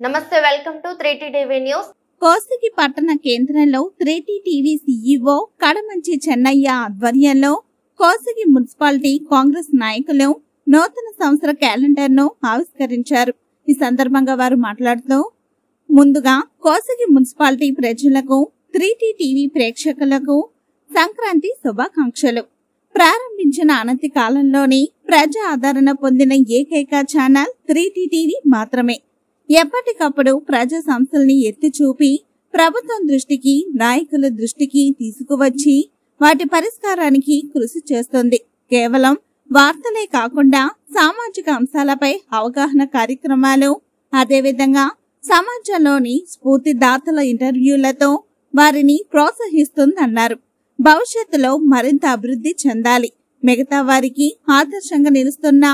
నమస్తే, welcome to 3T TV news. Kosigi పట్టణ కేంద్రంలో 3T TV CEO Kadamanchi Chennaiah ఆధ్వర్యంలో కోసిగి మున్సిపాలిటీ కాంగ్రెస్ నాయకులు నూతన సంవత్సర క్యాలెండర్ ను ఆవిష్కరించారు. ఈ సందర్భంగా వారు మాట్లాడుతూ, ముందుగా కోసిగి మున్సిపాలిటీ ప్రజలకు 3T టీవీ ప్రేక్షకులకు సంక్రాంతి శుభాకాంక్షలు. ప్రారంభించిన అనతి కాలంలోనే ప్రజా ఆదరణ పొందిన ఏకైక ఛానల్ 3T టీవీ మాత్రమే. ఎప్పటికప్పుడు ప్రజా సమస్యల్ని ఎత్తి చూపి ప్రభుత్వం దృష్టికి, నాయకుల దృష్టికి తీసుకువచ్చి వాటి పరిష్కారానికి కృషి చేస్తుంది. కేవలం వార్తలే కాకుండా సామాజిక అంశాలపై అవగాహన కార్యక్రమాలు, అదేవిధంగా సమాజంలోని స్ఫూర్తిదాతల ఇంటర్వ్యూలతో వారిని ప్రోత్సహిస్తుందన్నారు. భవిష్యత్తులో మరింత అభివృద్ధి చెందాలి. మిగతా వారికి ఆదర్శంగా నిలుస్తున్న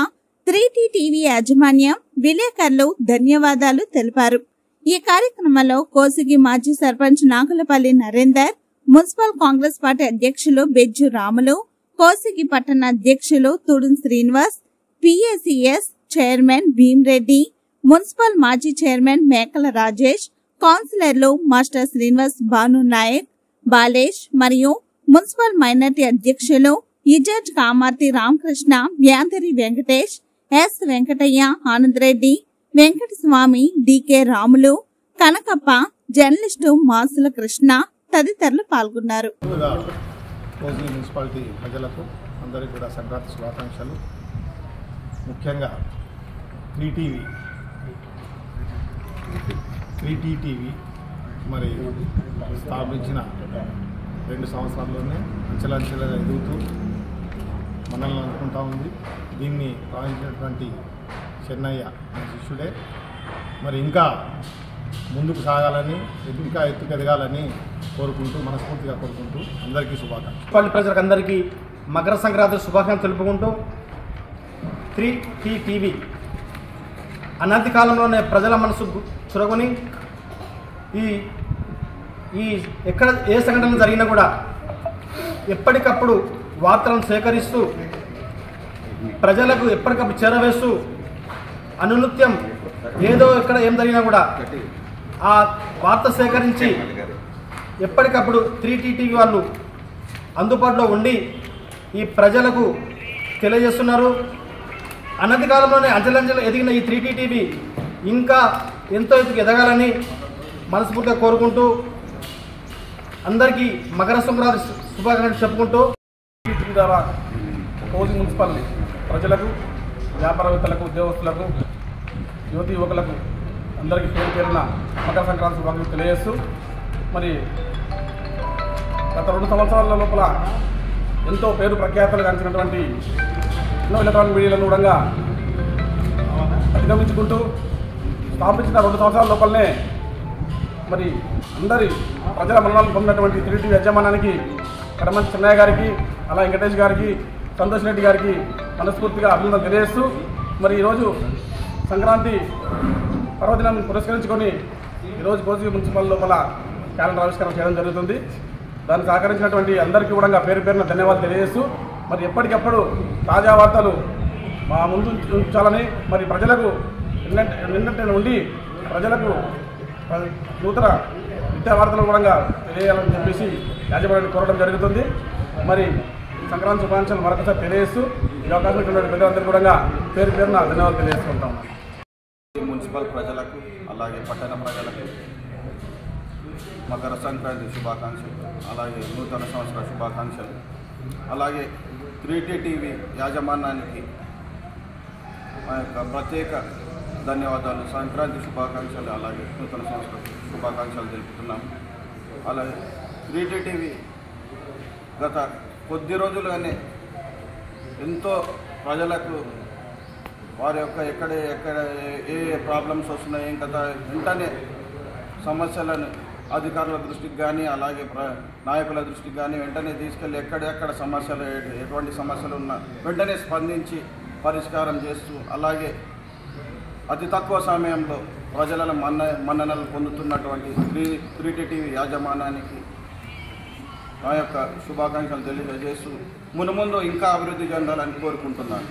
3T టీవీ యాజమాన్యం విలేకరులు ధన్యవాదాలు తెలిపారు. ఈ కార్యక్రమంలో కోసిగి మాజీ సర్పంచ్ నాగులపల్లి నరేందర్, మున్సిపల్ కాంగ్రెస్ పార్టీ అధ్యక్షులు బెజ్జు రాములు, కోసిగి పట్టణ అధ్యక్షులు Tudun Srinivas, PACS chairman Bhimreddy, municipal మాజీ చైర్మన్ మేకల రాజేష్, కౌన్సిలర్లు మాస్టర్ శ్రీనివాస్, భాను నాయక్, బాలేష్ మరియు మున్సిపల్ మైనార్టీ అధ్యక్షులు Ijaz Kamarthi Ramakrishna, Vyandhari Venkatesh, S Venkataiah, Anandreddy, Venkataswamy, DK Ramulu, Kanakappa, journalist Masula Krishna తదితరులు పాల్గొన్నారు. మున్సిపాలిటీ ప్రజలకు అందరికీ కూడా సంక్రాంతి శుభాకాంక్షలు. ముఖ్యంగా 3T టీవీ మరి స్థాపించిన 2 సంవత్సరాల్లోనే అంచెలంచెలుగా ఎదుగుతూ మనల్ని అనుకుంటా ఉంది. దీన్ని భావించినటువంటి చెన్నయ్య శిష్యుడే మరి ఇంకా ముందుకు సాగాలని, ఇంకా ఎత్తుకెదగాలని మనస్ఫూర్తిగా కోరుకుంటూ అందరికీ శుభాకాంక్షలు. ప్రజలకు అందరికీ మకర సంక్రాంతి శుభాకాంక్షలు తెలుపుకుంటూ 3T టీవీ అనాది కాలంలోనే ప్రజల మనసు చురగొని ఈ ఎక్కడ ఏ సంఘటన జరిగినా కూడా ఎప్పటికప్పుడు వార్తలను సేకరిస్తూ ప్రజలకు ఎప్పటికప్పుడు చేరవేస్తూ అనునిత్యం ఏదో ఎక్కడ ఏం జరిగినా కూడా ఆ వార్త సేకరించి ఎప్పటికప్పుడు 3T టీవీ వాళ్ళు అందుబాటులో ఉండి ఈ ప్రజలకు తెలియజేస్తున్నారు. అనతి కాలంలోనే అంచెలంచెలు ఎదిగిన ఈ 3T టీవీ ఇంకా ఎంతో ఎత్తుకు ఎదగాలని మనస్ఫూర్తిగా కోరుకుంటూ అందరికీ మకర సంక్రాంతి శుభాకాంక్షలు చెప్పుకుంటూ ద్వారా కోసిగి మున్సిపల్ ప్రజలకు, వ్యాపారవేత్తలకు, ఉద్యోగస్తులకు, యువతి యువకులకు అందరికీ పేరున మకర సంక్రాంతి శుభాకాంక్షలు తెలియజేస్తూ, మరి గత 2 సంవత్సరాల లోపల ఎంతో పేరు ప్రఖ్యాతలు గాంచినటువంటి ఎన్నో ఎలక్ట్రానిక్ మీడియాలను కూడా అధిగమించుకుంటూ స్థాపించిన 2 సంవత్సరాల లోపలనే మరి అందరి ప్రజల మరణాలను పొందినటువంటి 3T యాజమాన్యానికి కడమంచి చెన్నయ్య గారికి, అలా వెంకటేష్ గారికి, సంతోష్ రెడ్డి గారికి మనస్ఫూర్తిగా అభినందనలు తెలియజేస్తూ, మరి ఈరోజు సంక్రాంతి పర్వదినాన్ని పురస్కరించుకొని ఈరోజు కోసిగి మున్సిపల్ లోపల క్యాలెండర్ ఆవిష్కరణ చేయడం జరుగుతుంది. దాన్ని సహకరించినటువంటి అందరికీ కూడా పేరున ధన్యవాదాలు తెలియజేస్తూ, మరి ఎప్పటికప్పుడు తాజా వార్తలు మా ముందు ఉంచాలని, మరి ప్రజలకు నిన్నటి నుండి ప్రజలకు నూతన విద్యా వార్తలు కూడా తెలియాలని చెప్పేసి యాజమాన్యాన్ని కోరడం జరుగుతుంది. మరి సంక్రాంతి శుభాకాంక్షలు మరొకసారి తెలియజేస్తూ ఈ అవకాశం ఇచ్చినటువంటి ప్రజలందరూ కూడా పేరున ధన్యవాదాలు తెలియజేసుకుంటాం. మున్సిపల్ ప్రజలకు అలాగే పట్టణ ప్రజలకు మకర సంక్రాంతి శుభాకాంక్షలు, అలాగే నూతన సంవత్సర శుభాకాంక్షలు. అలాగే 3T టీవీ యాజమాన్యానికి మా యొక్క ప్రత్యేక ధన్యవాదాలు, సంక్రాంతి శుభాకాంక్షలు, అలాగే నూతన సంవత్సర శుభాకాంక్షలు తెలుపుతున్నాము. అలాగే 3T టీవీ గత కొద్ది రోజులుగానే ఎంతో ప్రజలకు వారి యొక్క ఎక్కడ ఏ ప్రాబ్లమ్స్ వస్తున్నాయి, ఇంకా వెంటనే సమస్యలను అధికారుల దృష్టికి కానీ, అలాగే నాయకుల దృష్టికి కానీ వెంటనే తీసుకెళ్ళి ఎక్కడెక్కడ సమస్యలు, ఎటువంటి సమస్యలు ఉన్నా వెంటనే స్పందించి పరిష్కారం చేస్తూ, అలాగే అతి తక్కువ సమయంలో ప్రజల మన్ననలు పొందుతున్నటువంటి 3T టీవీ యాజమాన్యానికి నా యొక్క శుభాకాంక్షలు తెలియజేస్తూ మునుముందు ఇంకా అభివృద్ధి చెందాలని కోరుకుంటున్నాను.